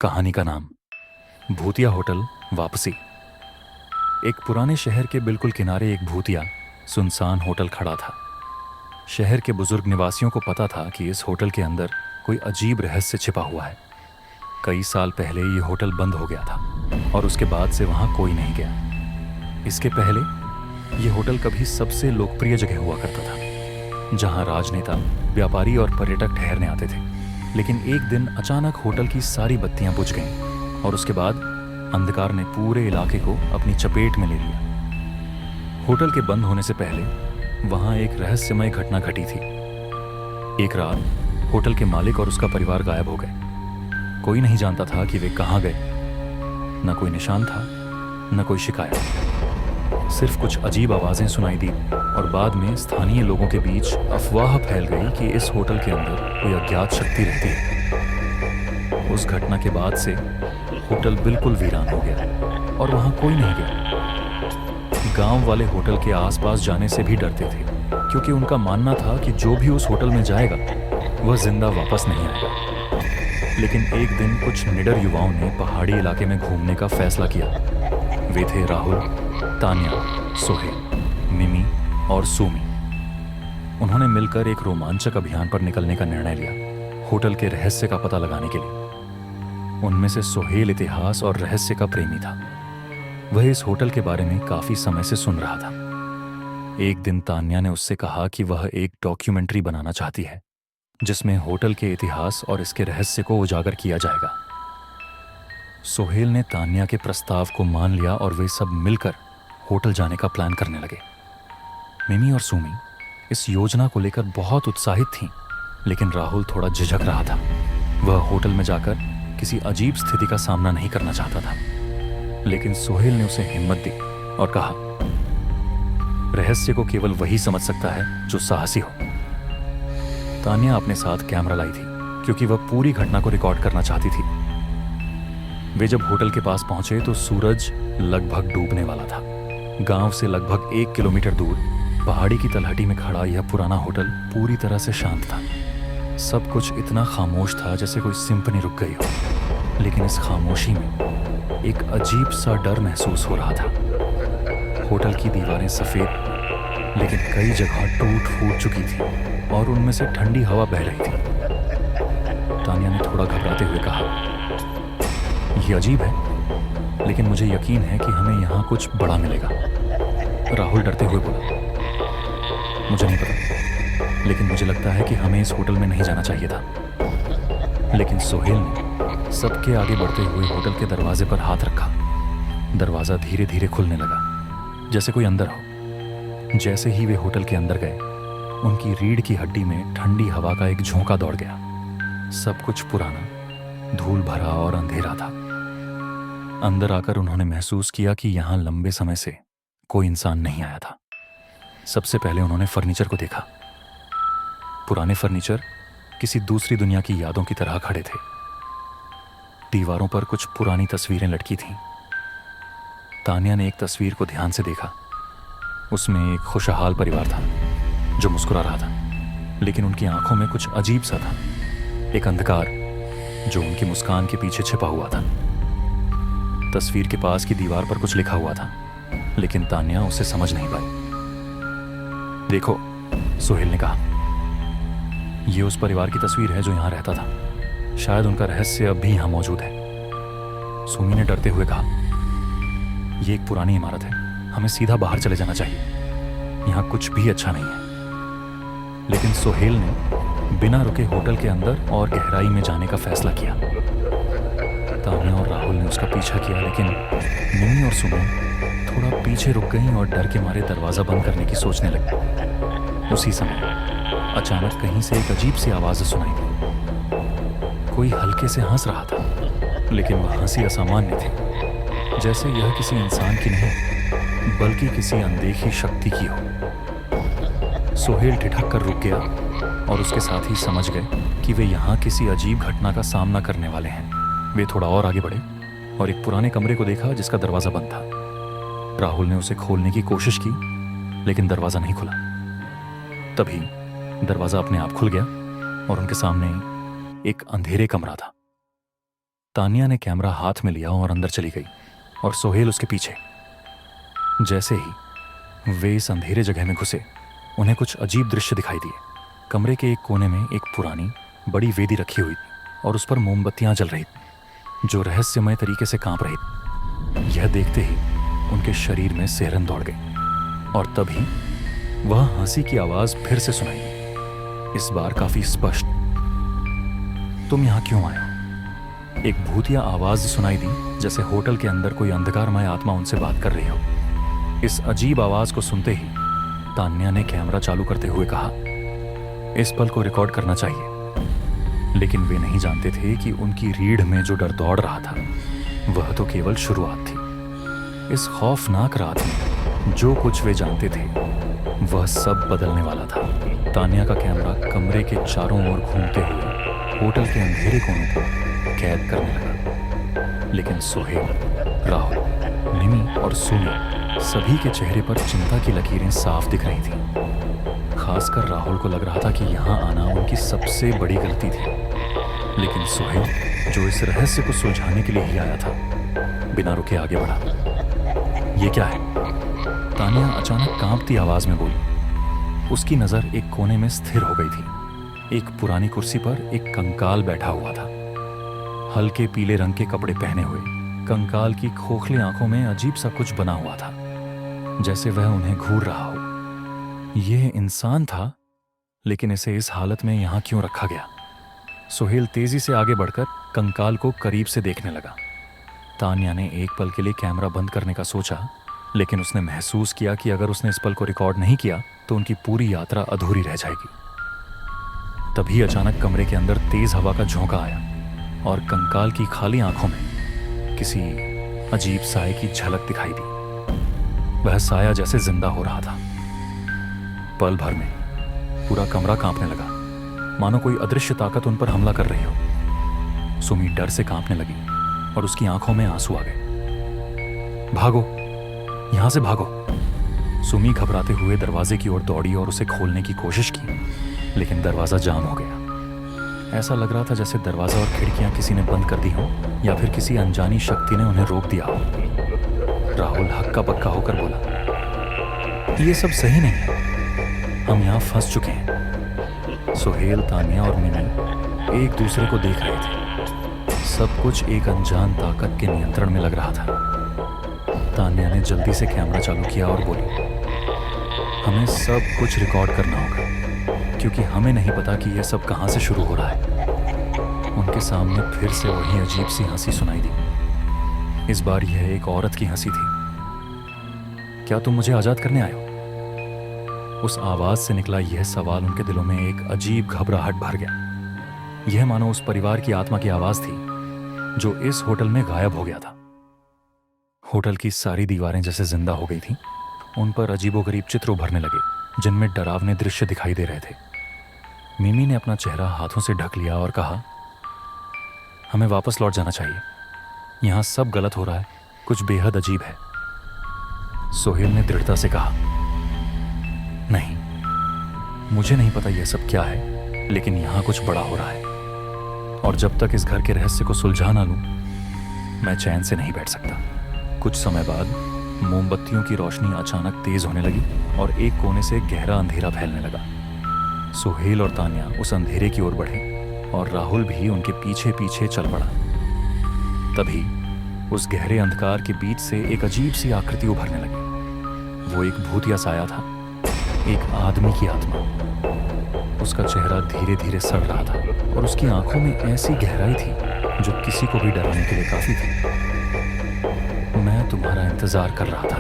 कहानी का नाम भूतिया होटल वापसी। एक पुराने शहर के बिल्कुल किनारे एक भूतिया सुनसान होटल खड़ा था। शहर के बुजुर्ग निवासियों को पता था कि इस होटल के अंदर कोई अजीब रहस्य छिपा हुआ है। कई साल पहले ये होटल बंद हो गया था और उसके बाद से वहां कोई नहीं गया। इसके पहले ये होटल कभी सबसे लोकप्रिय जगह हुआ करता था, जहां राजनेता, व्यापारी और पर्यटक ठहरने आते थे। लेकिन एक दिन अचानक होटल की सारी बत्तियां बुझ गईं और उसके बाद अंधकार ने पूरे इलाके को अपनी चपेट में ले लिया। होटल के बंद होने से पहले वहां एक रहस्यमय घटना घटी थी। एक रात होटल के मालिक और उसका परिवार गायब हो गए। कोई नहीं जानता था कि वे कहाँ गए। न कोई निशान था, न कोई शिकायत। सिर्फ कुछ अजीब आवाजें सुनाई दी और बाद में स्थानीय लोगों के बीच अफवाह फैल गई कि इस होटल के अंदर कोई अज्ञात शक्ति रहती है। उस घटना के बाद से होटल बिल्कुल वीरान हो गया और वहां कोई नहीं गया। गांव वाले होटल के आसपास जाने से भी डरते थे, क्योंकि उनका मानना था कि जो भी उस होटल में जाएगा वह जिंदा वापस नहीं आएगा। लेकिन एक दिन कुछ निडर युवाओं ने पहाड़ी इलाके में घूमने का फैसला किया। वे थे राहुल, तान्या, सोहेल, मिमी और सुमी। उन्होंने मिलकर एक रोमांचक अभियान पर निकलने का निर्णय लिया, होटल के रहस्य का पता लगाने के लिए। उनमें से सोहेल इतिहास और रहस्य का प्रेमी था। वह इस होटल के बारे में काफी समय से सुन रहा था। एक दिन तान्या ने उससे कहा कि वह एक डॉक्यूमेंट्री बनाना चाहती है, जिसमें होटल के इतिहास और इसके रहस्य को उजागर किया जाएगा। सोहेल ने तान्या के प्रस्ताव को मान लिया और वे सब मिलकर होटल जाने का प्लान करने लगे। मिमी और सुमी इस योजना को लेकर बहुत उत्साहित थीं, लेकिन राहुल थोड़ा झिझक रहा था। वह होटल में जाकर किसी अजीब स्थिति का सामना नहीं करना चाहता था। लेकिन सोहेल ने उसे हिम्मत दी और कहा, रहस्य को केवल वही समझ सकता है जो साहसी हो। तान्या अपने साथ कैमरा लाई थी, क्योंकि वह पूरी घटना को रिकॉर्ड करना चाहती थी। वे जब होटल के पास पहुंचे तो सूरज लगभग डूबने वाला था। गांव से लगभग 1 किलोमीटर दूर पहाड़ी की तलहटी में खड़ा यह पुराना होटल पूरी तरह से शांत था। सब कुछ इतना खामोश था जैसे कोई सिंफनी रुक गई हो। लेकिन इस खामोशी में एक अजीब सा डर महसूस हो रहा था। होटल की दीवारें सफेद, लेकिन कई जगह टूट फूट चुकी थी और उनमें से ठंडी हवा बह रही थी। तान्या ने थोड़ा घबराते हुए कहा, यह अजीब है, लेकिन मुझे यकीन है कि हमें यहाँ कुछ बड़ा मिलेगा। राहुल डरते हुए बोला, मुझे नहीं पता, लेकिन मुझे लगता है कि हमें इस होटल में नहीं जाना चाहिए था। लेकिन सोहेल ने सबके आगे बढ़ते हुए होटल के दरवाजे पर हाथ रखा। दरवाजा धीरे धीरे खुलने लगा, जैसे कोई अंदर हो। जैसे ही वे होटल के अंदर गए, उनकी रीढ़ की हड्डी में ठंडी हवा का एक झोंका दौड़ गया। सब कुछ पुराना, धूल भरा और अंधेरा था। अंदर आकर उन्होंने महसूस किया कि यहाँ लंबे समय से कोई इंसान नहीं आया था। सबसे पहले उन्होंने फर्नीचर को देखा। पुराने फर्नीचर किसी दूसरी दुनिया की यादों की तरह खड़े थे। दीवारों पर कुछ पुरानी तस्वीरें लटकी थीं। तान्या ने एक तस्वीर को ध्यान से देखा। उसमें एक खुशहाल परिवार था जो मुस्कुरा रहा था, लेकिन उनकी आंखों में कुछ अजीब सा था, एक अंधकार जो उनकी मुस्कान के पीछे छिपा हुआ था। तस्वीर के पास की दीवार पर कुछ लिखा हुआ था, लेकिन तान्या उसे समझ नहीं पाई। देखो, सोहेल ने कहा, यह उस परिवार की तस्वीर है जो यहां रहता था। शायद उनका रहस्य अब भी यहां मौजूद है। सुमी ने डरते हुए कहा, यह एक पुरानी इमारत है, हमें सीधा बाहर चले जाना चाहिए। यहां कुछ भी अच्छा नहीं है। लेकिन सोहेल ने बिना रुके होटल के अंदर और गहराई में जाने का फैसला किया। तान्या और राहुल ने उसका पीछा किया, लेकिन मिमी और सुमन थोड़ा पीछे रुक गईं और डर के मारे दरवाजा बंद करने की सोचने लगी। उसी समय अचानक कहीं से एक अजीब सी आवाज सुनाई दी। कोई हल्के से हंस रहा था, लेकिन वह हंसी असामान्य थी, जैसे यह किसी इंसान की नहीं बल्कि किसी अनदेखी शक्ति की हो। सोहेल ठिठक कर रुक गया और उसके साथ ही समझ गए कि वे यहाँ किसी अजीब घटना का सामना करने वाले हैं। वे थोड़ा और आगे बढ़े और एक पुराने कमरे को देखा जिसका दरवाजा बंद था। राहुल ने उसे खोलने की कोशिश की, लेकिन दरवाजा नहीं खुला। तभी दरवाजा अपने आप खुल गया और उनके सामने एक अंधेरे कमरा था। तानिया ने कैमरा हाथ में लिया और अंदर चली गई और सोहेल उसके पीछे। जैसे ही वे इस अंधेरे जगह में घुसे, उन्हें कुछ अजीब दृश्य दिखाई दिए। कमरे के एक कोने में एक पुरानी बड़ी वेदी रखी हुई थी और उस पर मोमबत्तियां जल रही थी जो रहस्यमय तरीके से कांप रही थी। यह देखते ही उनके शरीर में सिहरन दौड़ गई और तभी वह हंसी की आवाज फिर से सुनाई, इस बार काफी स्पष्ट। तुम यहां क्यों आए हो? एक भूतिया आवाज सुनाई दी, जैसे होटल के अंदर कोई अंधकारमय आत्मा उनसे बात कर रही हो। इस अजीब आवाज को सुनते ही तान्या ने कैमरा चालू करते हुए कहा, इस पल को रिकॉर्ड करना चाहिए। लेकिन वे नहीं जानते थे कि उनकी रीढ़ में जो डर दौड़ रहा था वह तो केवल शुरुआत थी। इस खौफनाक रात में जो कुछ वे जानते थे वह सब बदलने वाला था। तान्या का कैमरा कमरे के चारों ओर घूमते हुए होटल के अंधेरे कोनों को कैद करने लगा। लेकिन सोहेल, राहुल, निमी और सुमी सभी के चेहरे पर चिंता की लकीरें साफ दिख रही थीं। खासकर राहुल को लग रहा था कि यहाँ आना उनकी सबसे बड़ी गलती थी। लेकिन सोहेल, जो इस रहस्य को सुलझाने के लिए ही आया था, बिना रुके आगे बढ़ा। ये क्या है? तानिया अचानक कांपती आवाज में बोली। उसकी नजर एक कोने में स्थिर हो गई थी। एक पुरानी कुर्सी पर एक कंकाल बैठा हुआ था। हल्के पीले रंग के कपड़े पहने हुए कंकाल की खोखली आंखों में अजीब सा कुछ बना हुआ था, जैसे वह उन्हें घूर रहा हो। यह इंसान था, लेकिन इसे इस हालत में यहां क्यों रखा गया? सोहेल तेजी से आगे बढ़कर कंकाल को करीब से देखने लगा। तान्या ने एक पल के लिए कैमरा बंद करने का सोचा, लेकिन उसने महसूस किया कि अगर उसने इस पल को रिकॉर्ड नहीं किया तो उनकी पूरी यात्रा अधूरी रह जाएगी। तभी अचानक कमरे के अंदर तेज हवा का झोंका आया और कंकाल की खाली आंखों में किसी अजीब साए की झलक दिखाई दी। वह साया जैसे जिंदा हो रहा था। पल भर में पूरा कमरा कांपने लगा, मानो कोई अदृश्य ताकत उन पर हमला कर रही हो। सुमी डर से कांपने लगी और उसकी आंखों में आंसू आ गए। भागो, यहां से भागो! सुमी घबराते हुए दरवाजे की ओर दौड़ी और उसे खोलने की कोशिश की, लेकिन दरवाजा जाम हो गया। ऐसा लग रहा था जैसे दरवाजा और खिड़कियां किसी ने बंद कर दी हो या फिर किसी अनजानी शक्ति ने उन्हें रोक दिया हो। राहुल हक्का बक्का होकर बोला, ये सब सही नहीं है, हम यहाँ फंस चुके हैं। सोहेल, तान्या और मिनी एक दूसरे को देख रहे थे। सब कुछ एक अनजान ताकत के नियंत्रण में लग रहा था। तान्या ने जल्दी से कैमरा चालू किया और बोली, हमें सब कुछ रिकॉर्ड करना होगा, क्योंकि हमें नहीं पता कि यह सब कहां से शुरू हो रहा है। उनके सामने फिर से वही अजीब सी हंसी सुनाई दी। इस बार यह एक औरत की हंसी थी। क्या तुम मुझे आजाद करने आए हो? उस आवाज से निकला यह सवाल उनके दिलों में एक अजीब घबराहट भर गया। यह मानो उस परिवार की आत्मा की आवाज थी जो इस होटल में गायब हो गया था। होटल की सारी दीवारें जैसे जिंदा हो गई थीं। उन पर अजीबोगरीब चित्र उभरने लगे, जिनमें डरावने दृश्य दिखाई दे रहे थे। मिमी ने अपना चेहरा हाथों से ढक लिया और कहा, हमें वापस लौट जाना चाहिए। यहां सब गलत हो रहा है, कुछ बेहद अजीब है। सोहेल ने दृढ़ता से कहा, नहीं, मुझे नहीं पता यह सब क्या है, लेकिन यहां कुछ बड़ा हो रहा है और जब तक इस घर के रहस्य को सुलझा ना लूं, मैं चैन से नहीं बैठ सकता। कुछ समय बाद मोमबत्तियों की रोशनी अचानक तेज होने लगी और एक कोने से गहरा अंधेरा फैलने लगा। सोहेल और तान्या उस अंधेरे की ओर बढ़े और राहुल भी उनके पीछे पीछे चल पड़ा। तभी उस गहरे अंधकार के बीच से एक अजीब सी आकृति उभरने लगी। वो एक भूतिया साया था, एक आदमी की आत्मा। उसका चेहरा धीरे धीरे सड़ रहा था और उसकी आंखों में ऐसी गहराई थी जो किसी को भी डराने के लिए काफी थी। मैं तुम्हारा इंतजार कर रहा था,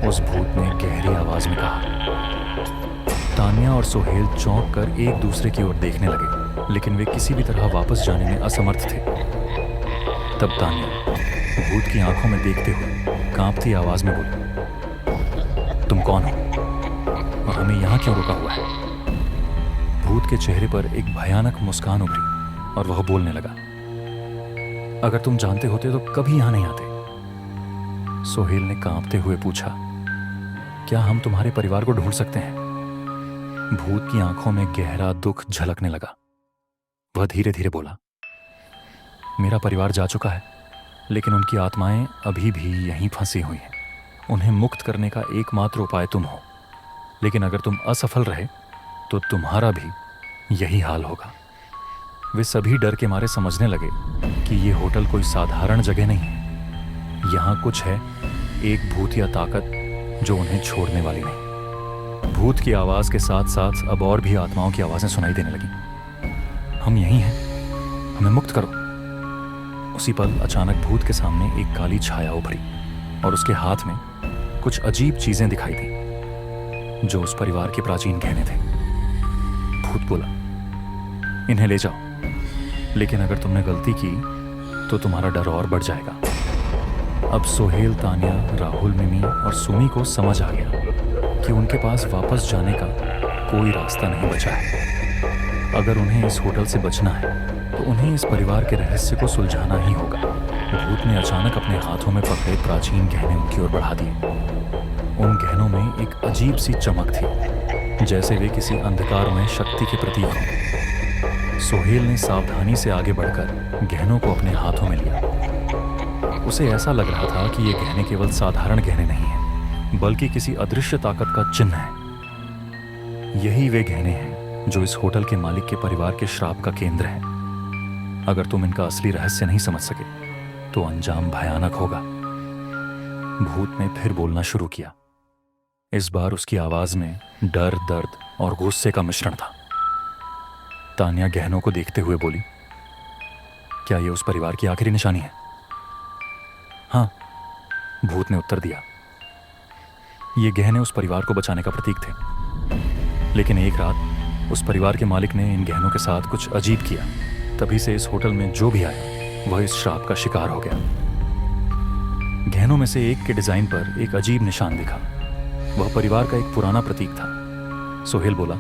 उस भूत ने गहरी आवाज में कहा। तान्या और सोहेल चौंक कर एक दूसरे की ओर देखने लगे, लेकिन वे किसी भी तरह वापस जाने में असमर्थ थे। तब तान्या भूत की आंखों में देखते हुए कांपती आवाज में बोली, तुम कौन हो और हमें यहाँ क्यों रोका हुआ है? भूत के चेहरे पर एक भयानक मुस्कान उभरी और वह बोलने लगा, अगर तुम जानते होते तो कभी यहाँ नहीं आते। सोहेल ने कांपते हुए पूछा, क्या हम तुम्हारे परिवार को ढूंढ सकते हैं? भूत की आंखों में गहरा दुख झलकने लगा। वह धीरे धीरे बोला, मेरा परिवार जा चुका है, लेकिन उनकी आत्माएं अभी भी यहीं फंसी हुई हैं। उन्हें मुक्त करने का एकमात्र उपाय तुम हो, लेकिन अगर तुम असफल रहे तो तुम्हारा भी यही हाल होगा। वे सभी डर के मारे समझने लगे कि ये होटल कोई साधारण जगह नहीं है। यहाँ कुछ है, एक भूत या ताकत जो उन्हें छोड़ने वाली नहीं। भूत की आवाज़ के साथ साथ अब और भी आत्माओं की आवाज़ें सुनाई देने लगीं। हम यहीं हैं, हमें मुक्त करो। उसी पल अचानक भूत के सामने एक काली छाया उभरी और उसके हाथ में कुछ अजीब चीजें दिखाई दी जो उस परिवार के प्राचीन गहने थे। भूत बोला, इन्हें ले जाओ, लेकिन अगर तुमने गलती की तो तुम्हारा डर और बढ़ जाएगा। अब सोहेल, तानिया, राहुल, मिमी और सुमी को समझ आ गया कि उनके पास वापस जाने का कोई रास्ता नहीं बचा है। अगर उन्हें इस होटल से बचना है तो उन्हें इस परिवार के रहस्य को सुलझाना ही होगा। भूत ने अचानक अपने हाथों में पकड़े प्राचीन गहने उनकी ओर बढ़ा दिए। उन गहनों में एक अजीब सी चमक थी, जैसे वे किसी अंधकारमय शक्ति के प्रतीक हों। सोहेल ने सावधानी से आगे बढ़कर गहनों को अपने हाथों में लिया। उसे ऐसा लग रहा था कि ये गहने केवल साधारण गहने नहीं हैं, बल्कि किसी अदृश्य ताकत का चिन्ह है। यही वे गहने हैं जो इस होटल के मालिक के परिवार के श्राप का केंद्र है। अगर तुम इनका असली रहस्य नहीं समझ सके तो अंजाम भयानक होगा। भूत ने फिर बोलना शुरू किया। इस बार उसकी आवाज में डर, दर्द और गुस्से का मिश्रण था। तानिया गहनों को देखते हुए बोली, क्या ये उस परिवार की आखिरी निशानी है? हाँ, भूत ने उत्तर दिया। ये गहने उस परिवार को बचाने का प्रतीक थे, लेकिन एक रात उस परिवार के मालिक ने इन गहनों के साथ कुछ अजीब किया। तभी से इस होटल में जो भी आया वह इस श्राप का शिकार हो गया। गहनों में से एक के डिजाइन पर एक अजीब निशान दिखा। वह परिवार का एक पुराना प्रतीक था। सोहेल बोला,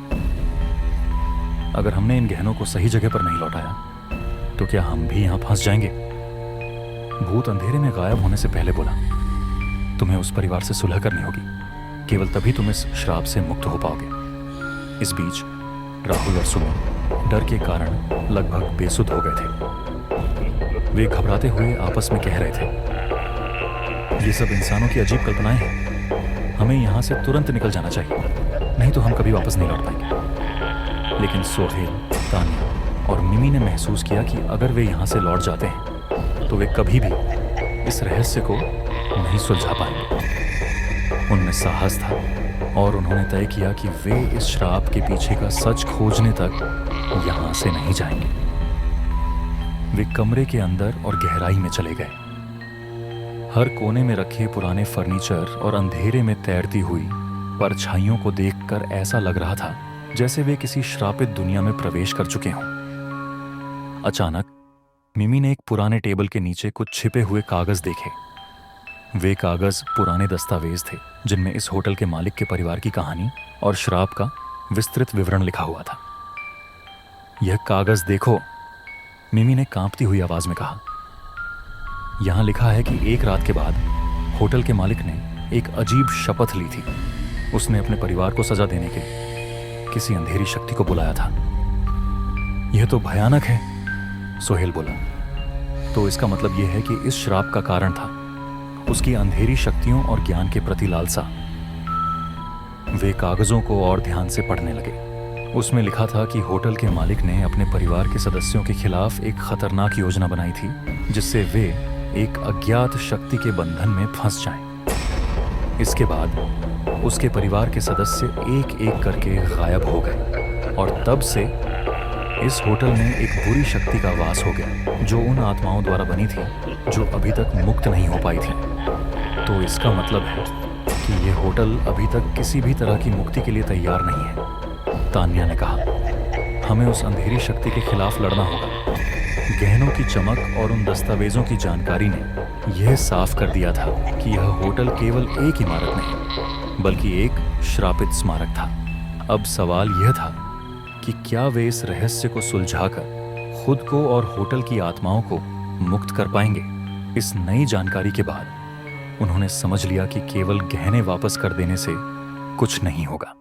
अगर हमने इन गहनों को सही जगह पर नहीं लौटाया तो क्या हम भी यहां फंस जाएंगे? भूत अंधेरे में गायब होने से पहले बोला, तुम्हें उस परिवार से सुलह करनी होगी। केवल तभी तुम इस श्राप से मुक्त हो पाओगे। इस बीच राहुल और सुमन डर के कारण लगभग बेसुध हो गए थे। वे घबराते हुए आपस में कह रहे थे, ये सब इंसानों की अजीब कल्पनाएं हैं। हमें यहाँ से तुरंत निकल जाना चाहिए, नहीं तो हम कभी वापस नहीं लौट पाएंगे। लेकिन सोहेल, तानिया और मिमी ने महसूस किया कि अगर वे यहाँ से लौट जाते हैं तो वे कभी भी इस रहस्य को नहीं सुलझा पाएंगे। उनमें साहस था और उन्होंने तय किया कि वे इस श्राप के पीछे का सच खोजने तक यहाँ से नहीं जाएंगे। वे कमरे के अंदर और गहराई में चले गए। हर कोने में रखे पुराने फर्नीचर और अंधेरे में तैरती हुई परछाइयों को देखकर ऐसा लग रहा था जैसे वे किसी श्रापित दुनिया में प्रवेश कर चुके हों। अचानक मिमी ने एक पुराने टेबल के नीचे कुछ छिपे हुए कागज देखे। वे कागज पुराने दस्तावेज थे जिनमें इस होटल के मालिक के परिवार की कहानी और श्राप का विस्तृत विवरण लिखा हुआ था। यह कागज देखो, मिमी ने कांपती हुई आवाज में कहा। यहां लिखा है कि एक रात के बाद होटल के मालिक ने एक अजीब शपथ ली थी। उसने अपने परिवार को सजा देने के लिए किसी अंधेरी शक्ति को बुलाया था। यह तो भयानक है, सोहेल बोला। तो इसका मतलब यह है कि इस श्राप का कारण था उसकी अंधेरी शक्तियों और ज्ञान के प्रति लालसा। वे कागजों को और ध्यान से पढ़ने लगे। उसमें लिखा था कि होटल के मालिक ने अपने परिवार के सदस्यों के खिलाफ एक खतरनाक योजना बनाई थी जिससे वे एक अज्ञात शक्ति के बंधन में फंस जाएं। इसके बाद उसके परिवार के सदस्य एक एक करके गायब हो गए और तब से इस होटल में एक बुरी शक्ति का वास हो गया जो उन आत्माओं द्वारा बनी थी जो अभी तक मुक्त नहीं हो पाई थी। तो इसका मतलब है कि ये होटल अभी तक किसी भी तरह की मुक्ति के लिए तैयार नहीं है। तानिया ने कहा, हमें उस अंधेरी शक्ति के खिलाफ लड़ना होगा। गहनों की चमक और उन दस्तावेजों की जानकारी ने यह साफ कर दिया था कि यह होटल केवल एक इमारत नहीं बल्कि एक श्रापित स्मारक था। अब सवाल यह था कि क्या वे इस रहस्य को सुलझाकर खुद को और होटल की आत्माओं को मुक्त कर पाएंगे। इस नई जानकारी के बाद उन्होंने समझ लिया कि केवल गहने वापस कर देने से कुछ नहीं होगा।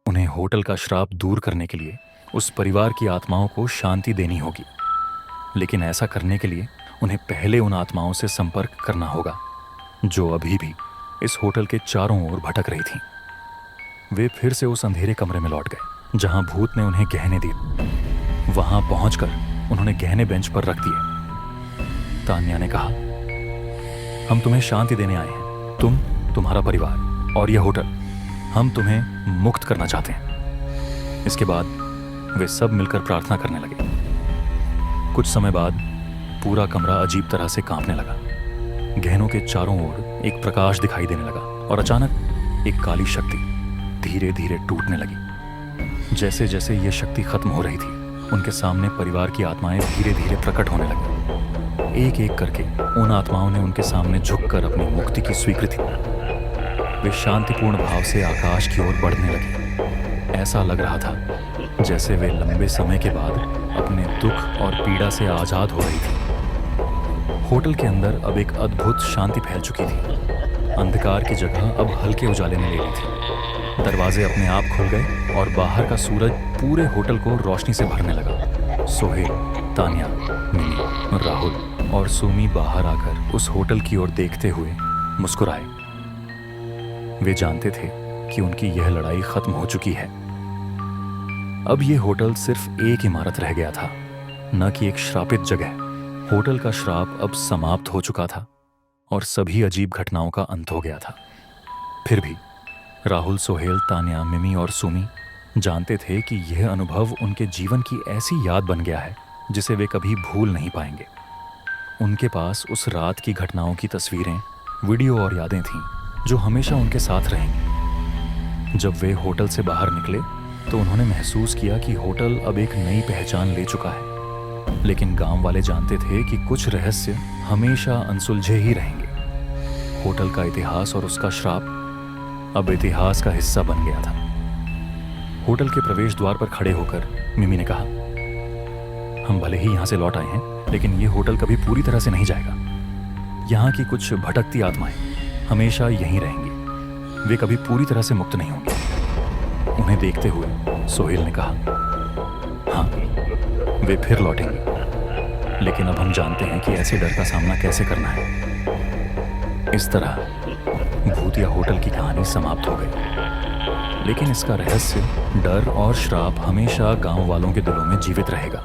उन्हें होटल का श्राप दूर करने के लिए उस परिवार की आत्माओं को शांति देनी होगी। लेकिन ऐसा करने के लिए उन्हें पहले उन आत्माओं से संपर्क करना होगा जो अभी भी इस होटल के चारों ओर भटक रही थीं। वे फिर से उस अंधेरे कमरे में लौट गए जहां भूत ने उन्हें गहने दिए। वहां पहुंचकर उन्होंने गहने बेंच पर रख दिए। तान्या ने कहा, हम तुम्हें शांति देने आए हैं, तुम, तुम्हारा परिवार और यह होटल, हम तुम्हें मुक्त करना चाहते हैं। इसके बाद वे सब मिलकर प्रार्थना करने लगे। कुछ समय बाद पूरा कमरा अजीब तरह से कांपने लगा। गहनों के चारों ओर एक प्रकाश दिखाई देने लगा और अचानक एक काली शक्ति धीरे धीरे टूटने लगी। जैसे जैसे यह शक्ति खत्म हो रही थी, उनके सामने परिवार की आत्माएं धीरे धीरे प्रकट होने लगी। एक एक करके उन आत्माओं ने उनके सामने झुककर अपनी मुक्ति की स्वीकृति की। वे शांतिपूर्ण भाव से आकाश की ओर बढ़ने लगे। ऐसा लग रहा था जैसे वे लंबे समय के बाद अपने दुख और पीड़ा से आजाद हो रही थी। होटल के अंदर अब एक अद्भुत शांति फैल चुकी थी। अंधकार की जगह अब हल्के उजाले में ले ली थी। दरवाजे अपने आप खुल गए और बाहर का सूरज पूरे होटल को रोशनी से भरने लगा। सोहेल, तान्या, मिनी, राहुल और सुमी बाहर आकर उस होटल की ओर देखते हुए मुस्कुराए। वे जानते थे कि उनकी यह लड़ाई खत्म हो चुकी है। अब यह होटल सिर्फ एक इमारत रह गया था, न कि एक श्रापित जगह। होटल का श्राप अब समाप्त हो चुका था और सभी अजीब घटनाओं का अंत हो गया था। फिर भी राहुल, सोहेल, तान्या, मिमी और सुमी जानते थे कि यह अनुभव उनके जीवन की ऐसी याद बन गया है जिसे वे कभी भूल नहीं पाएंगे। उनके पास उस रात की घटनाओं की तस्वीरें, वीडियो और यादें थीं जो हमेशा उनके साथ रहेंगी। जब वे होटल से बाहर निकले तो उन्होंने महसूस किया कि होटल अब एक नई पहचान ले चुका है। लेकिन गांव वाले जानते थे कि कुछ रहस्य हमेशा अनसुलझे ही रहेंगे। होटल का इतिहास और उसका श्राप अब इतिहास का हिस्सा बन गया था। होटल के प्रवेश द्वार पर खड़े होकर मिमी ने कहा, हम भले ही यहाँ से लौट आए हैं, लेकिन ये होटल कभी पूरी तरह से नहीं जाएगा। यहाँ की कुछ भटकती आत्माएं हमेशा यहीं रहेंगी। वे कभी पूरी तरह से मुक्त नहीं होंगी। उन्हें देखते हुए सोहेल ने कहा, हाँ, वे फिर लौटेंगे, लेकिन अब हम जानते हैं कि ऐसे डर का सामना कैसे करना है। इस तरह भूतिया होटल की कहानी समाप्त हो गई, लेकिन इसका रहस्य, डर और श्राप हमेशा गांव वालों के दिलों में जीवित रहेगा।